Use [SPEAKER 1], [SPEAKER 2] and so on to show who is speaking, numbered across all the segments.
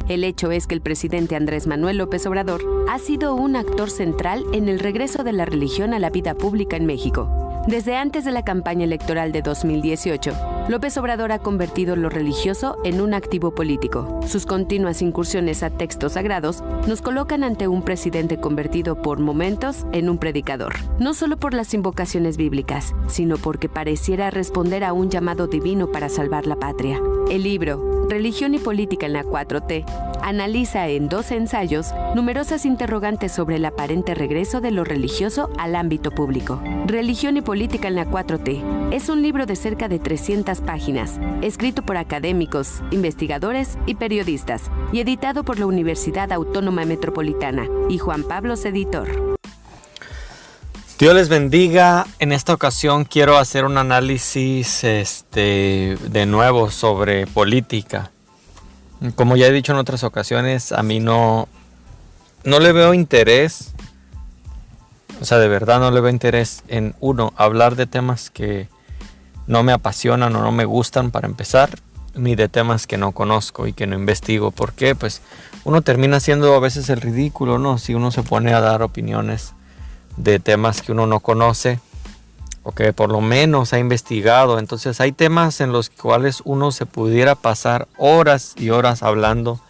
[SPEAKER 1] El hecho es que el presidente Andrés Manuel López Obrador ha sido un actor central en el regreso de la religión a la vida pública en México. Desde antes de la campaña electoral de 2018, López Obrador ha convertido lo religioso en un activo político. Sus continuas incursiones a textos sagrados nos colocan ante un presidente convertido por momentos en un predicador. No solo por las invocaciones bíblicas, sino porque pareciera responder a un llamado divino para salvar la patria. El libro Religión y Política en la 4T analiza en 2 ensayos numerosas interrogantes sobre el aparente regreso de lo religioso al ámbito público. Religión y Política en la 4T es un libro de cerca de 300 páginas, escrito por académicos, investigadores y periodistas, y editado por la Universidad Autónoma Metropolitana y Juan Pablos Editor.
[SPEAKER 2] Dios les bendiga. En esta ocasión quiero hacer un análisis de nuevo sobre política. Como ya he dicho en otras ocasiones, a mí no le veo interés, o sea, de verdad no le veo interés en hablar de temas que no me apasionan o no me gustan para empezar, ni de temas que no conozco y que no investigo. ¿Por qué? Pues uno termina siendo a veces el ridículo, ¿no? Si uno se pone a dar opiniones de temas que uno no conoce o que por lo menos ha investigado. Entonces hay temas en los cuales uno se pudiera pasar horas y horas hablando.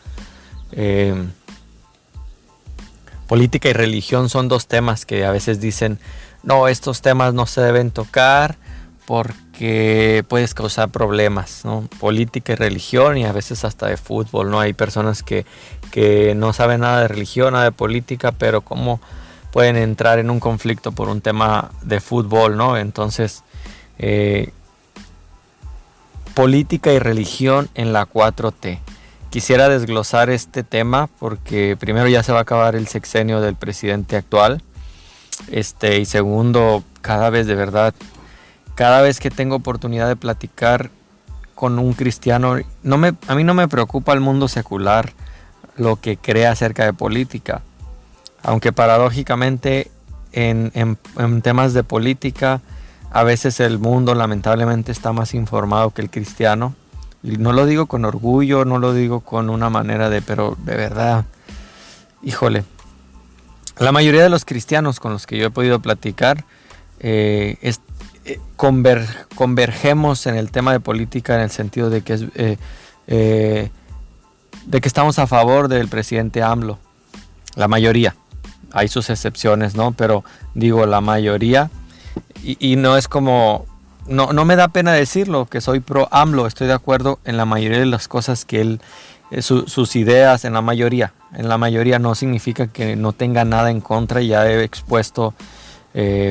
[SPEAKER 2] Política y religión son 2 temas que a veces dicen, no, estos temas no se deben tocar porque puedes causar problemas, ¿no? Política y religión, y a veces hasta de fútbol, ¿no? Hay personas que no saben nada de religión, nada de política, pero cómo pueden entrar en un conflicto por un tema de fútbol, ¿no? Entonces, política y religión en la 4T. Quisiera desglosar este tema porque primero ya se va a acabar el sexenio del presidente actual. Y segundo, cada vez que tengo oportunidad de platicar con un cristiano, a mí no me preocupa el mundo secular, lo que crea acerca de política. Aunque paradójicamente en temas de política a veces el mundo lamentablemente está más informado que el cristiano. Y no lo digo con orgullo, no lo digo con una manera pero de verdad, híjole. La mayoría de los cristianos con los que yo he podido platicar convergemos en el tema de política en el sentido de que estamos a favor del presidente AMLO. La mayoría. Hay sus excepciones, ¿no? Pero digo la mayoría. Y no es como... No me da pena decirlo, que soy pro AMLO. Estoy de acuerdo en la mayoría de las cosas que él... sus ideas en la mayoría. En la mayoría no significa que no tenga nada en contra. Ya he expuesto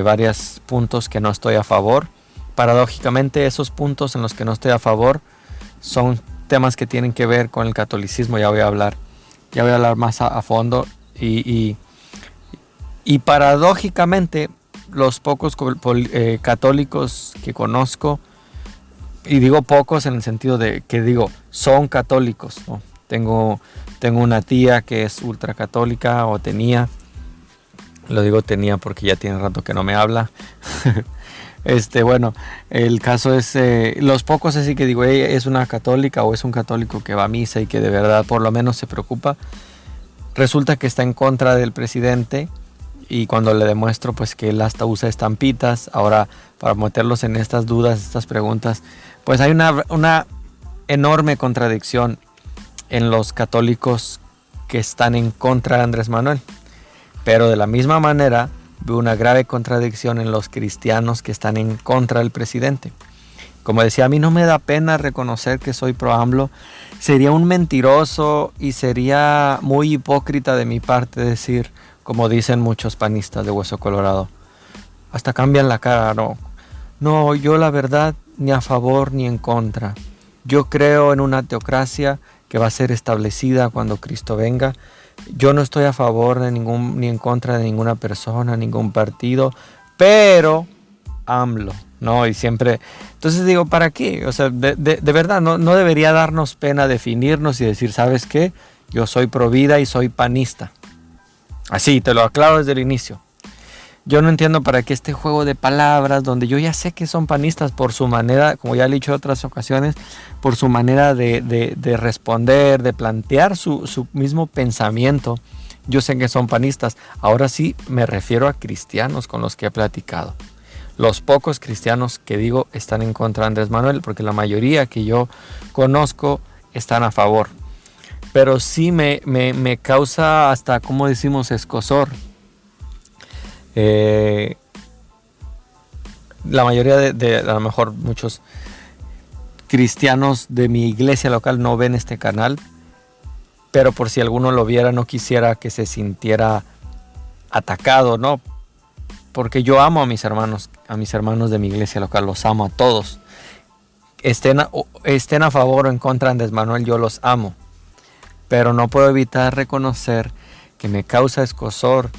[SPEAKER 2] varios puntos que no estoy a favor. Paradójicamente, esos puntos en los que no estoy a favor son temas que tienen que ver con el catolicismo. Ya voy a hablar más a fondo. Y paradójicamente, los pocos católicos que conozco, y digo pocos en el sentido de que digo, son católicos, ¿no? Tengo una tía que es ultracatólica, o tenía, lo digo tenía porque ya tiene rato que no me habla. Bueno, el caso es, los pocos así que digo, ella es una católica o es un católico que va a misa y que de verdad por lo menos se preocupa. Resulta que está en contra del presidente, y cuando le demuestro pues que él hasta usa estampitas, ahora para meterlos en estas dudas, estas preguntas, pues hay una enorme contradicción en los católicos que están en contra de Andrés Manuel. Pero de la misma manera veo una grave contradicción en los cristianos que están en contra del presidente. Como decía, a mí no me da pena reconocer que soy pro AMLO. Sería un mentiroso y sería muy hipócrita de mi parte decir, como dicen muchos panistas de Hueso Colorado, hasta cambian la cara. No, yo la verdad ni a favor ni en contra. Yo creo en una teocracia que va a ser establecida cuando Cristo venga. Yo no estoy a favor de ni en contra de ninguna persona, ningún partido, pero AMLO, ¿no? Y siempre, entonces digo, ¿para qué? O sea, de verdad, no debería darnos pena definirnos y decir, ¿sabes qué? Yo soy pro vida y soy panista. Así, te lo aclaro desde el inicio. yo no entiendo para qué este juego de palabras, donde yo ya sé que son panistas por su manera, como ya le he dicho en otras ocasiones, por su manera de responder, de plantear su mismo pensamiento. Yo sé que son panistas. Ahora sí me refiero a cristianos con los que he platicado. Los pocos cristianos que digo están en contra de Andrés Manuel, porque la mayoría que yo conozco están a favor. Pero sí me causa hasta, ¿cómo decimos?, escozor. La mayoría de a lo mejor muchos cristianos de mi iglesia local no ven este canal, pero por si alguno lo viera, no quisiera que se sintiera atacado, ¿no? Porque yo amo a mis hermanos de mi iglesia local, los amo a todos. Estén a favor o en contra de Andrés Manuel, yo los amo. Pero no puedo evitar reconocer que me causa escozor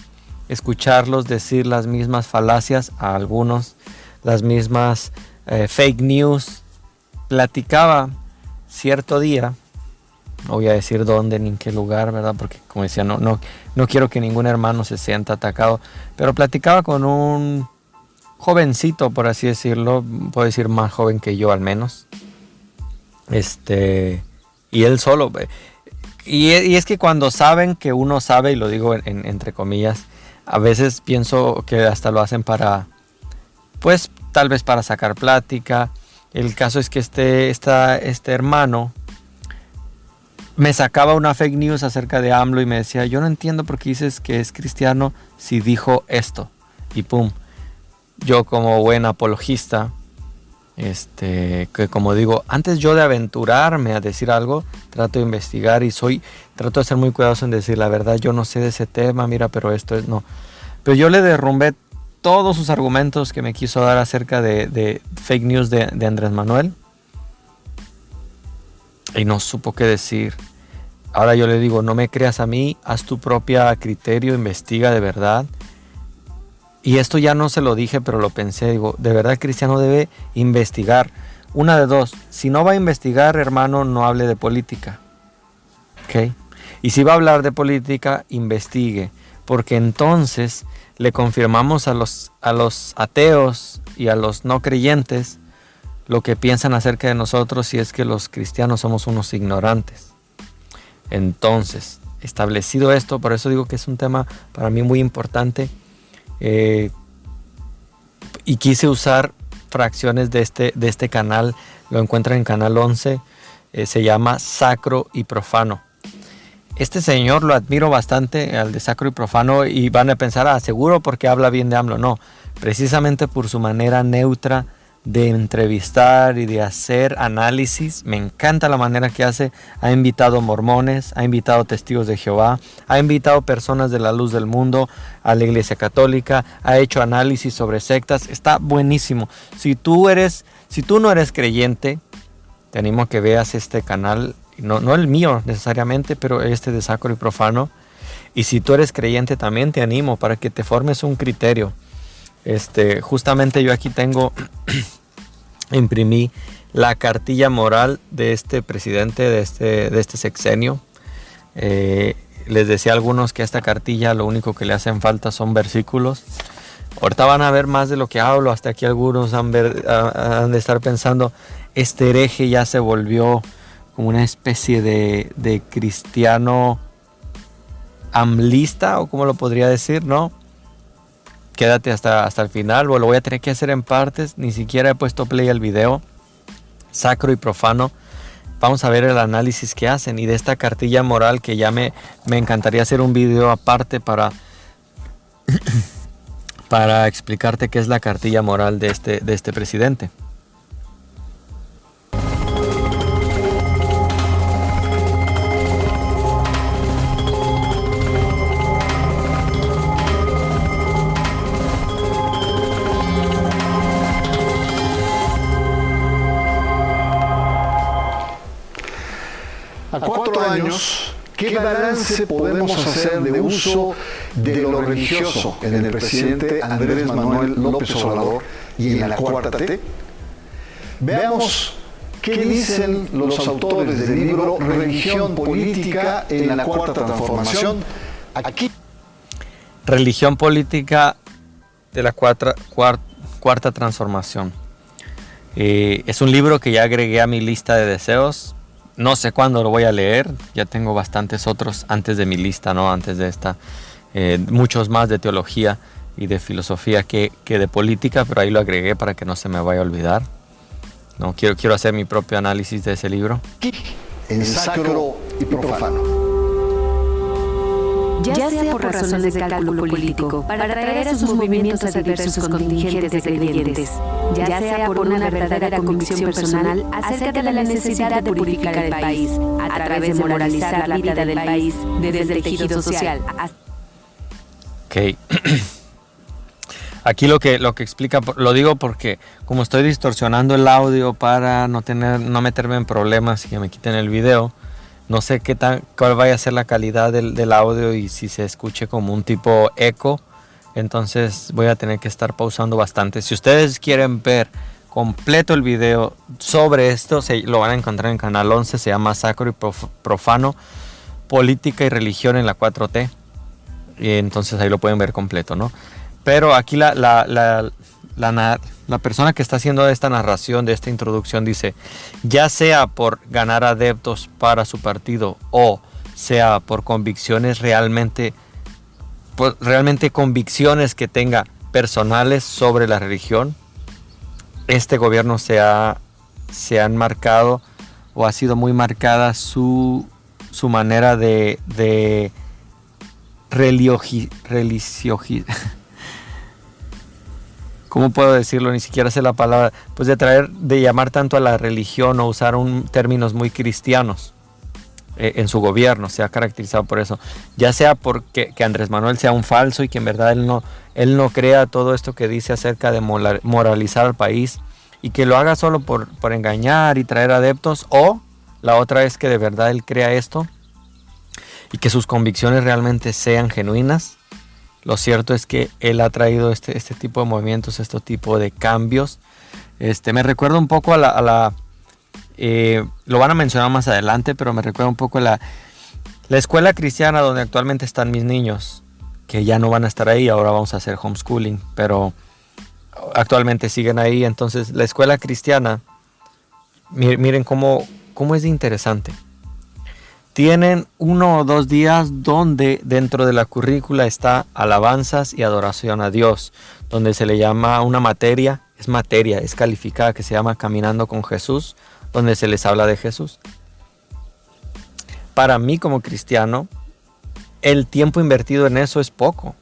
[SPEAKER 2] escucharlos decir las mismas falacias a algunos, las mismas fake news. Platicaba cierto día, no voy a decir dónde ni en qué lugar, ¿verdad? Porque como decía, no quiero que ningún hermano se sienta atacado, pero platicaba con un jovencito, por así decirlo, puedo decir más joven que yo al menos, y él solo, y es que cuando saben que uno sabe, y lo digo entre comillas, a veces pienso que hasta lo hacen para, pues tal vez para sacar plática. El caso es que este hermano me sacaba una fake news acerca de AMLO y me decía, yo no entiendo por qué dices que es cristiano si dijo esto. Y pum, yo como buen apologista, que como digo, antes yo de aventurarme a decir algo, trato de investigar y trato de ser muy cuidadoso en decir la verdad, yo no sé de ese tema, mira, pero esto es, no. Pero yo le derrumbé todos sus argumentos que me quiso dar acerca de fake news de Andrés Manuel. Y no supo qué decir. Ahora yo le digo, no me creas a mí, haz tu propio criterio, investiga de verdad. Y esto ya no se lo dije, pero lo pensé, digo, de verdad el cristiano debe investigar. Una de dos, si no va a investigar, hermano, no hable de política. ¿Ok? Y si va a hablar de política, investigue. Porque entonces le confirmamos a los ateos y a los no creyentes lo que piensan acerca de nosotros, si es que los cristianos somos unos ignorantes. Entonces, establecido esto, por eso digo que es un tema para mí muy importante, y quise usar fracciones de este canal, lo encuentran en canal 11, se llama Sacro y Profano. Este señor lo admiro bastante, al de Sacro y Profano, y van a pensar, seguro porque habla bien de AMLO. No, precisamente por su manera neutra de entrevistar y de hacer análisis. Me encanta la manera que hace. Ha invitado mormones, ha invitado testigos de Jehová, ha invitado personas de la luz del mundo a la iglesia católica, ha hecho análisis sobre sectas. Está buenísimo. Si tú no eres creyente, te animo a que veas este canal, no el mío necesariamente, pero este de Sacro y Profano. Y si tú eres creyente también te animo para que te formes un criterio. Justamente yo aquí imprimí la cartilla moral de este presidente, de este sexenio. Les decía a algunos que a esta cartilla lo único que le hacen falta son versículos. Ahorita van a ver más de lo que hablo. Hasta aquí algunos han de estar pensando, este hereje ya se volvió como una especie de cristiano amlista, o como lo podría decir, ¿no? Quédate hasta el final, o lo voy a tener que hacer en partes. Ni siquiera he puesto play al video. Sacro y Profano. Vamos a ver el análisis que hacen. Y de esta cartilla moral, que ya me encantaría hacer un video aparte para explicarte qué es la cartilla moral de este presidente.
[SPEAKER 3] A 4 años, ¿qué balance podemos hacer de uso de lo religioso en el presidente Andrés Manuel López Obrador y en la Cuarta T? Veamos qué dicen los autores del libro Religión Política en la Cuarta Transformación. Aquí.
[SPEAKER 2] Religión Política de la cuarta transformación. Es un libro que ya agregué a mi lista de deseos. No sé cuándo lo voy a leer. Ya tengo bastantes otros antes de mi lista, ¿no? Antes de esta. Muchos más de teología y de filosofía que de política, pero ahí lo agregué para que no se me vaya a olvidar. No, quiero hacer mi propio análisis de ese libro.
[SPEAKER 3] En sacro y profano.
[SPEAKER 1] Ya sea por razones de cálculo político, para atraer a sus movimientos a diversos contingentes de creyentes, ya sea por una verdadera convicción personal acerca de la necesidad de purificar el país, a través de moralizar la vida del país desde el tejido social.
[SPEAKER 2] Ok. Aquí lo que explica, lo digo porque como estoy distorsionando el audio para no meterme en problemas y que me quiten el video, no sé cuál vaya a ser la calidad del audio y si se escuche como un tipo eco, entonces voy a tener que estar pausando bastante. Si ustedes quieren ver completo el video sobre esto, lo van a encontrar en Canal 11, se llama Sacro y Profano, Política y Religión en la 4T, y entonces ahí lo pueden ver completo, ¿no? Pero aquí la persona que está haciendo esta narración, de esta introducción, dice, ya sea por ganar adeptos para su partido o sea por convicciones realmente convicciones que tenga personales sobre la religión, este gobierno se ha enmarcado o ha sido muy marcada su manera de ¿cómo puedo decirlo? Ni siquiera sé la palabra. Pues de llamar tanto a la religión o usar términos muy cristianos en su gobierno. Se ha caracterizado por eso. Ya sea porque que Andrés Manuel sea un falso y que en verdad él no crea todo esto que dice acerca de moralizar al país y que lo haga solo por engañar y traer adeptos. O la otra es que de verdad él crea esto y que sus convicciones realmente sean genuinas. Lo cierto es que él ha traído este tipo de movimientos, este tipo de cambios. Me recuerda un poco lo van a mencionar más adelante, pero me recuerda un poco a la escuela cristiana donde actualmente están mis niños, que ya no van a estar ahí, ahora vamos a hacer homeschooling, pero actualmente siguen ahí. Entonces la escuela cristiana, miren cómo es interesante. Tienen 1 o 2 días donde dentro de la currícula está alabanzas y adoración a Dios, donde se le llama una materia, es calificada, que se llama Caminando con Jesús, donde se les habla de Jesús. Para mí como cristiano, el tiempo invertido en eso es poco.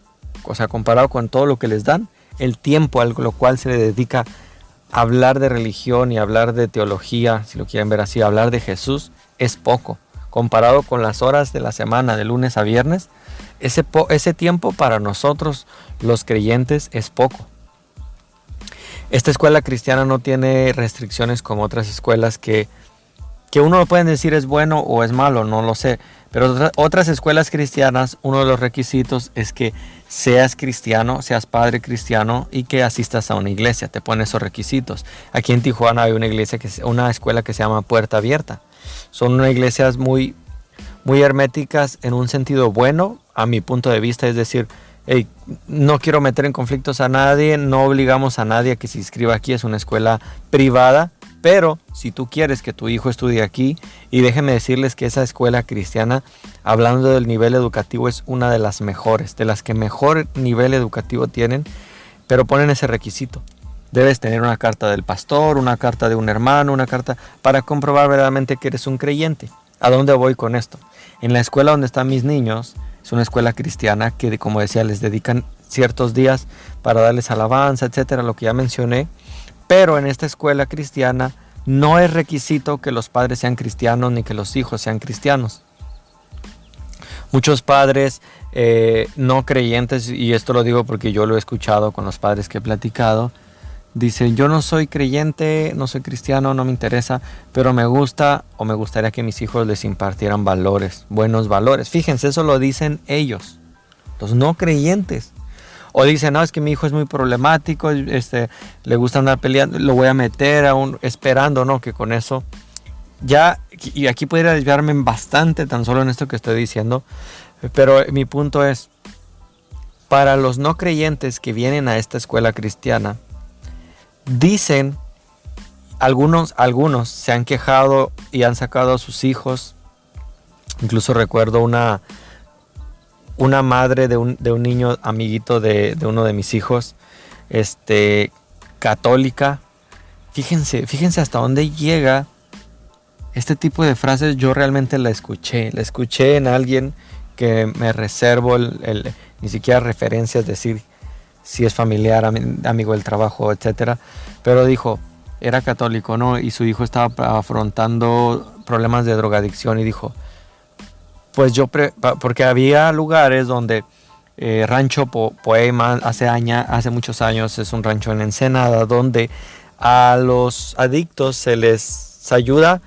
[SPEAKER 2] O sea, comparado con todo lo que les dan, el tiempo a lo cual se le dedica a hablar de religión y hablar de teología, si lo quieren ver así, hablar de Jesús, es poco. Comparado con las horas de la semana, de lunes a viernes, ese tiempo para nosotros los creyentes es poco. Esta escuela cristiana no tiene restricciones como otras escuelas que uno lo pueden decir es bueno o es malo, no lo sé. Pero otras escuelas cristianas, uno de los requisitos es que seas cristiano, seas padre cristiano y que asistas a una iglesia. Te ponen esos requisitos. Aquí en Tijuana hay una escuela que se llama Puerta Abierta. Son unas iglesias muy, muy herméticas en un sentido bueno, a mi punto de vista. Es decir, hey, no quiero meter en conflictos a nadie, no obligamos a nadie a que se inscriba aquí. Es una escuela privada, pero si tú quieres que tu hijo estudie aquí, y déjenme decirles que esa escuela cristiana, hablando del nivel educativo, es una de las mejores, de las que mejor nivel educativo tienen, pero ponen ese requisito. Debes tener una carta del pastor, una carta de un hermano, una carta para comprobar verdaderamente que eres un creyente. ¿A dónde voy con esto? En la escuela donde están mis niños, es una escuela cristiana que, como decía, les dedican ciertos días para darles alabanza, etcétera, lo que ya mencioné. Pero en esta escuela cristiana no es requisito que los padres sean cristianos ni que los hijos sean cristianos. Muchos padres no creyentes, y esto lo digo porque yo lo he escuchado con los padres que he platicado, dicen, yo no soy creyente, no soy cristiano, no me interesa, pero me gusta o me gustaría que mis hijos les impartieran valores, buenos valores. Fíjense, eso lo dicen ellos, los no creyentes. O dicen, no, es que mi hijo es muy problemático, le gusta andar peleando, lo voy a meter esperando, ¿no? Que con eso ya, y aquí podría desviarme bastante tan solo en esto que estoy diciendo, pero mi punto es, para los no creyentes que vienen a esta escuela cristiana, dicen, algunos se han quejado y han sacado a sus hijos. Incluso recuerdo una madre de un niño amiguito de uno de mis hijos, católica. Fíjense hasta dónde llega este tipo de frases. Yo realmente la escuché en alguien que me reservo ni siquiera referencias, decir si es familiar, amigo del trabajo, etcétera. Pero dijo, era católico, ¿no? Y su hijo estaba afrontando problemas de drogadicción y dijo, pues porque había lugares donde Rancho Poema hace muchos años, es un rancho en Ensenada, donde a los adictos se les ayuda,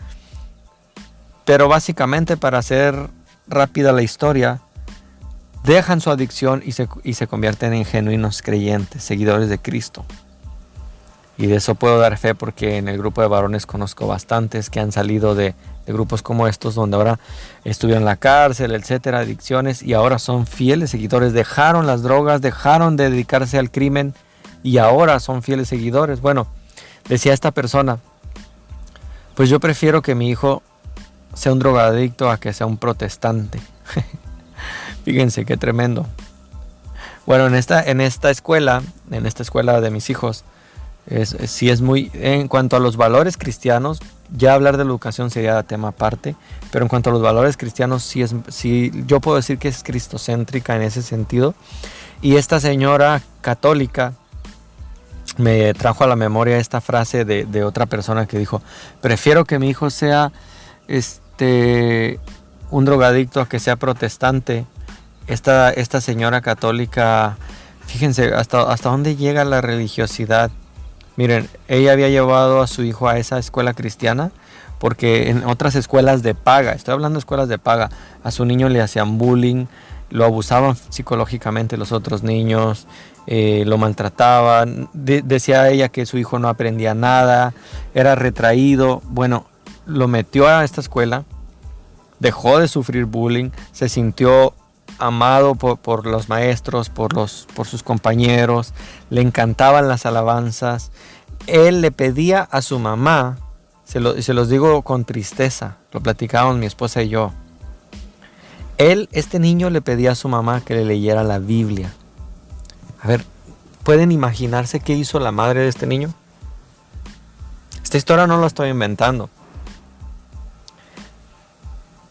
[SPEAKER 2] pero básicamente, para hacer rápida la historia, dejan su adicción y se convierten en genuinos creyentes, seguidores de Cristo. Y de eso puedo dar fe, porque en el grupo de varones conozco bastantes que han salido de grupos como estos, donde ahora estuvieron en la cárcel, etcétera, adicciones, y ahora son fieles seguidores. Dejaron las drogas, dejaron de dedicarse al crimen y ahora son fieles seguidores. Bueno, decía esta persona, pues yo prefiero que mi hijo sea un drogadicto a que sea un protestante. Fíjense qué tremendo. Bueno, en esta escuela de mis hijos, sí es muy, en cuanto a los valores cristianos, ya hablar de la educación sería tema aparte, pero en cuanto a los valores cristianos, sí yo puedo decir que es cristocéntrica en ese sentido. Y esta señora católica me trajo a la memoria esta frase de otra persona que dijo, prefiero que mi hijo sea un drogadicto a que sea protestante. Esta señora católica, fíjense hasta dónde llega la religiosidad. Miren, ella había llevado a su hijo a esa escuela cristiana porque en otras escuelas de paga, estoy hablando de escuelas de paga, a su niño le hacían bullying, lo abusaban psicológicamente los otros niños, lo maltrataban. Decía ella que su hijo no aprendía nada, era retraído. Bueno, lo metió a esta escuela, dejó de sufrir bullying, se sintió amado por los maestros, por sus compañeros, le encantaban las alabanzas. Él le pedía a su mamá, se los digo con tristeza, lo platicábamos mi esposa y yo. Este niño le pedía a su mamá que le leyera la Biblia. A ver, ¿pueden imaginarse qué hizo la madre de este niño? Esta historia no la estoy inventando.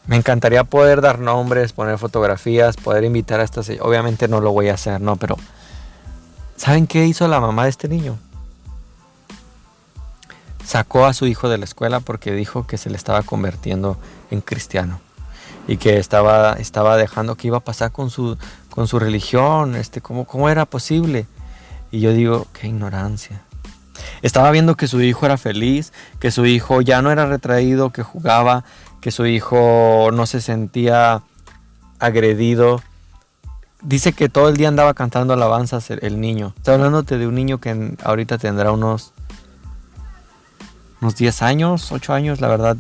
[SPEAKER 2] Me encantaría poder dar nombres, poner fotografías, poder invitar a estas. Obviamente no lo voy a hacer, no, pero ¿saben qué hizo la mamá de este niño? Sacó a su hijo de la escuela porque dijo que se le estaba convirtiendo en cristiano y que estaba dejando, que iba a pasar con su religión, ¿cómo era posible? Y yo digo, qué ignorancia. Estaba viendo que su hijo era feliz, que su hijo ya no era retraído, que jugaba, que su hijo no se sentía agredido. Dice que todo el día andaba cantando alabanzas el niño. Estoy hablándote de un niño que ahorita tendrá unos 10 años, 8 años, la verdad.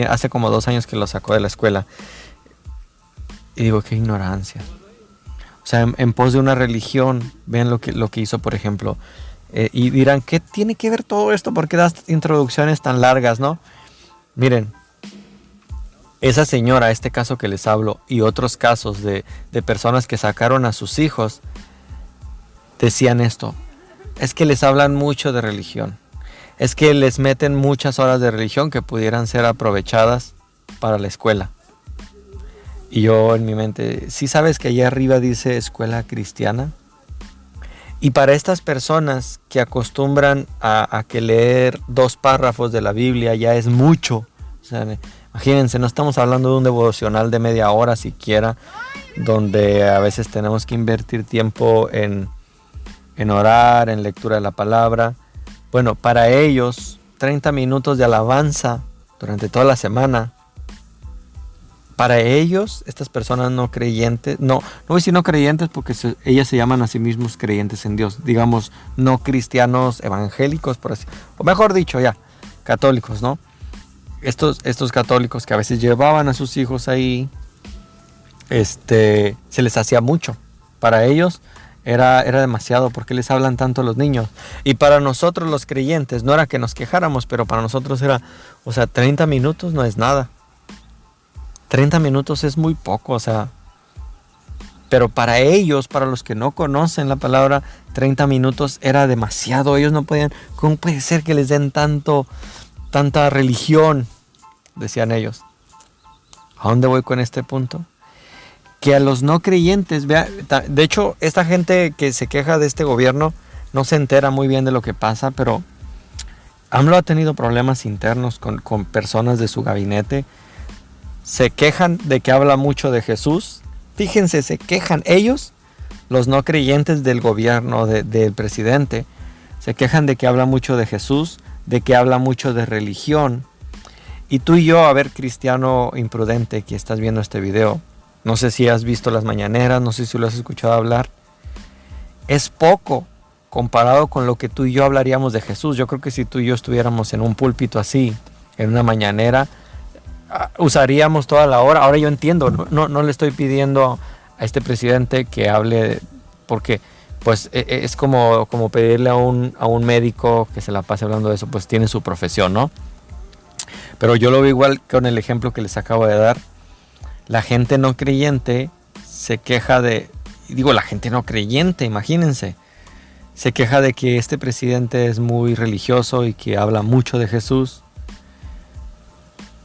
[SPEAKER 2] Hace como 2 años que lo sacó de la escuela. Y digo, qué ignorancia. O sea, en pos de una religión, vean lo que hizo, por ejemplo. Y dirán, ¿qué tiene que ver todo esto? ¿Por qué das introducciones tan largas, no? Miren, esa señora, este caso que les hablo, y otros casos de personas que sacaron a sus hijos, decían esto: es que les hablan mucho de religión, es que les meten muchas horas de religión que pudieran ser aprovechadas para la escuela. Y yo en mi mente, ¿sí sabes que allá arriba dice escuela cristiana? Y para estas personas que acostumbran a que leer 2 párrafos de la Biblia ya es mucho. O sea, imagínense, no estamos hablando de un devocional de media hora siquiera, donde a veces tenemos que invertir tiempo en orar, en lectura de la palabra. Bueno, para ellos, 30 minutos de alabanza durante toda la semana. Para ellos, estas personas no creyentes, no voy a decir no creyentes porque ellas se llaman a sí mismos creyentes en Dios, digamos no cristianos evangélicos, por así, o mejor dicho ya, católicos, ¿no? Estos católicos que a veces llevaban a sus hijos ahí, se les hacía mucho. Para ellos era demasiado. ¿Por qué les hablan tanto a los niños? Y para nosotros los creyentes, no era que nos quejáramos, pero para nosotros era, 30 minutos no es nada. 30 minutos es muy poco, pero para ellos, para los que no conocen la palabra, 30 minutos era demasiado. Ellos no podían, ¿cómo puede ser que les den tanta religión? Decían ellos. ¿A dónde voy con este punto? Que a los no creyentes, de hecho, esta gente que se queja de este gobierno no se entera muy bien de lo que pasa, pero AMLO ha tenido problemas internos con personas de su gabinete. Se quejan de que habla mucho de Jesús. Fíjense, se quejan ellos, los no creyentes del gobierno, del presidente. Se quejan de que habla mucho de Jesús, de que habla mucho de religión. Y tú y yo, a ver, cristiano imprudente que estás viendo este video, no sé si has visto las mañaneras, no sé si lo has escuchado hablar. Es poco comparado con lo que tú y yo hablaríamos de Jesús. Yo creo que si tú y yo estuviéramos en un púlpito así, en una mañanera, usaríamos toda la hora. Ahora yo entiendo, no le estoy pidiendo a este presidente que hable, porque pues es como pedirle a un médico que se la pase hablando de eso, pues tiene su profesión, ¿no? Pero yo lo veo igual con el ejemplo que les acabo de dar. La gente no creyente se queja la gente no creyente, imagínense, se queja de que este presidente es muy religioso y que habla mucho de Jesús.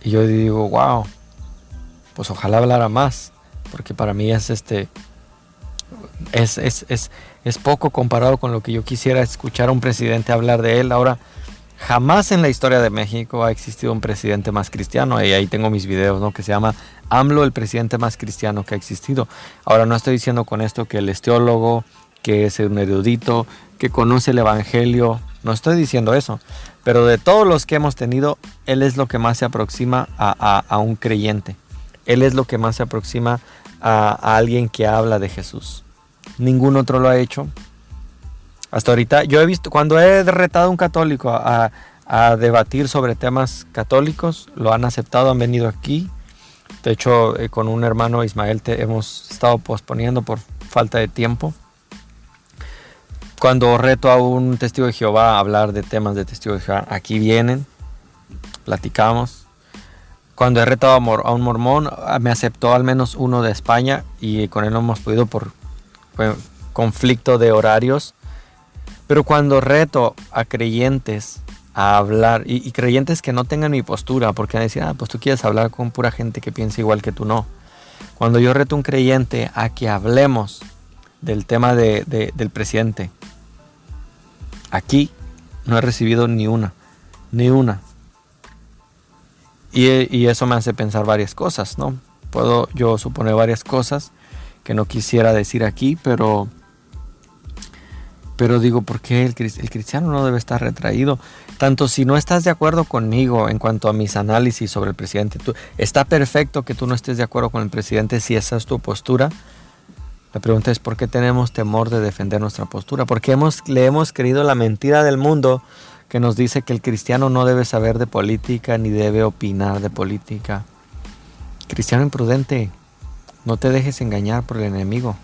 [SPEAKER 2] Y yo digo, wow, pues ojalá hablara más, porque para mí es poco comparado con lo que yo quisiera escuchar a un presidente hablar de él. Ahora, jamás en la historia de México ha existido un presidente más cristiano, y ahí tengo mis videos, ¿no? Que se llama AMLO, el presidente más cristiano que ha existido. Ahora, no estoy diciendo con esto que él es teólogo, que es un erudito, que conoce el evangelio, no estoy diciendo eso. Pero de todos los que hemos tenido, él es lo que más se aproxima a un creyente. Él es lo que más se aproxima a alguien que habla de Jesús. Ningún otro lo ha hecho. Hasta ahorita, yo he visto, cuando he retado a un católico a debatir sobre temas católicos, lo han aceptado, han venido aquí. De hecho, con un hermano Ismael hemos estado posponiendo por falta de tiempo. Cuando reto a un testigo de Jehová a hablar de temas de testigo de Jehová, aquí vienen, platicamos. Cuando he retado a un mormón, me aceptó al menos uno de España, y con él no hemos podido por conflicto de horarios. Pero cuando reto a creyentes a hablar, y creyentes que no tengan mi postura, porque van a decir, pues tú quieres hablar con pura gente que piensa igual que tú, no. Cuando yo reto a un creyente a que hablemos del tema del presidente, aquí no he recibido ni una. Y eso me hace pensar varias cosas, ¿no? Puedo yo suponer varias cosas que no quisiera decir aquí, pero digo, ¿por qué el cristiano no debe estar retraído? Tanto si no estás de acuerdo conmigo en cuanto a mis análisis sobre el presidente, está perfecto que tú no estés de acuerdo con el presidente si esa es tu postura. La pregunta es, ¿por qué tenemos temor de defender nuestra postura? Porque le hemos creído la mentira del mundo que nos dice que el cristiano no debe saber de política ni debe opinar de política. Cristiano imprudente, no te dejes engañar por el enemigo.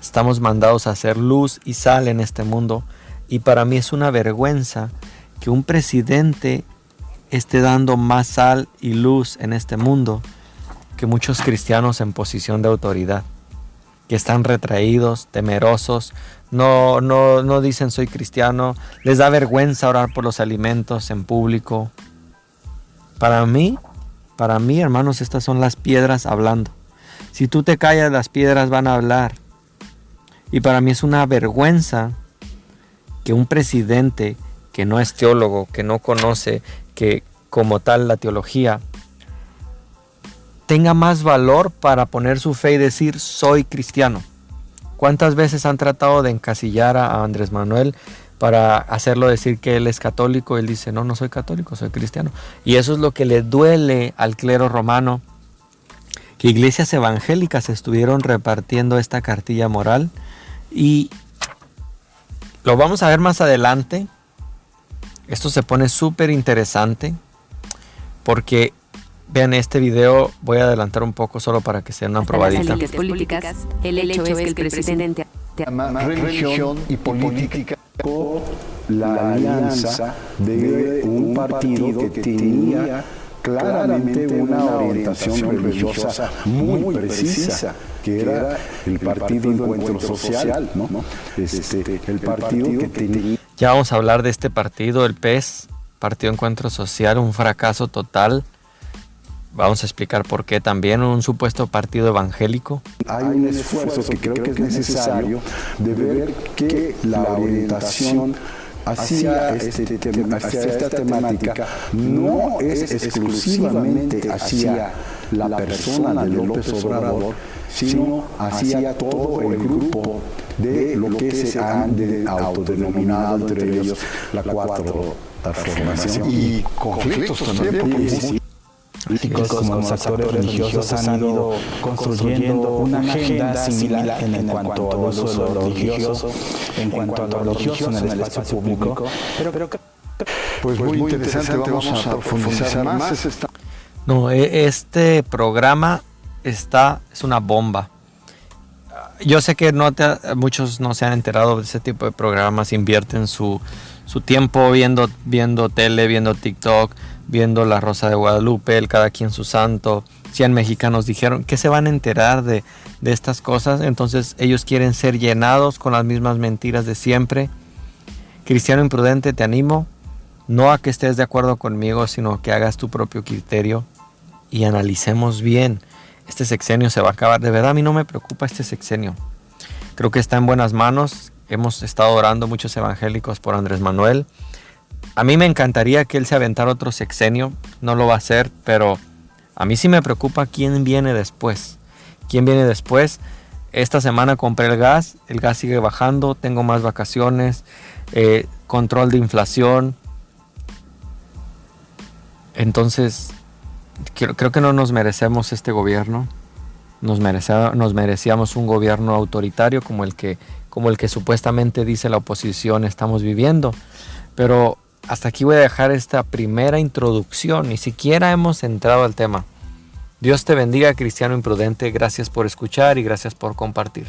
[SPEAKER 2] Estamos mandados a hacer luz y sal en este mundo, y para mí es una vergüenza que un presidente esté dando más sal y luz en este mundo que muchos cristianos en posición de autoridad, que están retraídos, temerosos, no dicen soy cristiano, les da vergüenza orar por los alimentos en público. Para mí, hermanos, estas son las piedras hablando. Si tú te callas, las piedras van a hablar. Y para mí es una vergüenza que un presidente que no es teólogo, que no conoce que como tal la teología, tenga más valor para poner su fe y decir soy cristiano. ¿Cuántas veces han tratado de encasillar a Andrés Manuel para hacerlo decir que él es católico? Él dice, no soy católico, soy cristiano. Y eso es lo que le duele al clero romano, que iglesias evangélicas estuvieron repartiendo esta cartilla moral. Y lo vamos a ver más adelante. Esto se pone súper interesante porque vean este video. Voy a adelantar un poco solo para que sea una probadita.
[SPEAKER 1] Las políticas, el hecho es que el presidente
[SPEAKER 3] Religión y política.
[SPEAKER 4] La alianza de un partido que tenía claramente una orientación religiosa muy precisa, que era el Partido Encuentro Social, ¿no? El partido que tenía...
[SPEAKER 2] Ya vamos a hablar de este partido, el PES, Partido Encuentro Social, un fracaso total. Vamos a explicar por qué también, un supuesto partido evangélico.
[SPEAKER 4] Hay un esfuerzo que creo que es necesario de ver que la orientación hacia esta temática no es exclusivamente hacia la persona de López Obrador, sino hacia todo el grupo de lo que se han autodenominado entre ellos la Cuarta Transformación.
[SPEAKER 3] Y conflictos también.
[SPEAKER 5] Políticos como los actores religiosos han ido construyendo una agenda similar en cuanto al uso de lo religioso, en cuanto a lo religioso en el espacio público. Pero
[SPEAKER 3] pues muy interesante, vamos a profundizar más.
[SPEAKER 2] No, este programa es una bomba. Yo sé que muchos no se han enterado de ese tipo de programas, invierten su tiempo viendo tele, viendo TikTok, viendo La Rosa de Guadalupe, el Cada Quien Su Santo. 100 mexicanos dijeron que se van a enterar de estas cosas, entonces ellos quieren ser llenados con las mismas mentiras de siempre. Cristiano imprudente, te animo, no a que estés de acuerdo conmigo, sino que hagas tu propio criterio y analicemos bien. Este sexenio se va a acabar, de verdad a mí no me preocupa este sexenio. Creo que está en buenas manos. Hemos estado orando muchos evangélicos por Andrés Manuel. A mí me encantaría que él se aventara otro sexenio, no lo va a hacer, pero a mí sí me preocupa quién viene después. ¿Quién viene después? Esta semana compré el gas sigue bajando, tengo más vacaciones, control de inflación. Entonces, creo que no nos merecemos este gobierno. Nos merecíamos un gobierno autoritario como el que supuestamente dice la oposición estamos viviendo. Pero hasta aquí voy a dejar esta primera introducción. Ni siquiera hemos entrado al tema. Dios te bendiga, cristiano imprudente. Gracias por escuchar y gracias por compartir.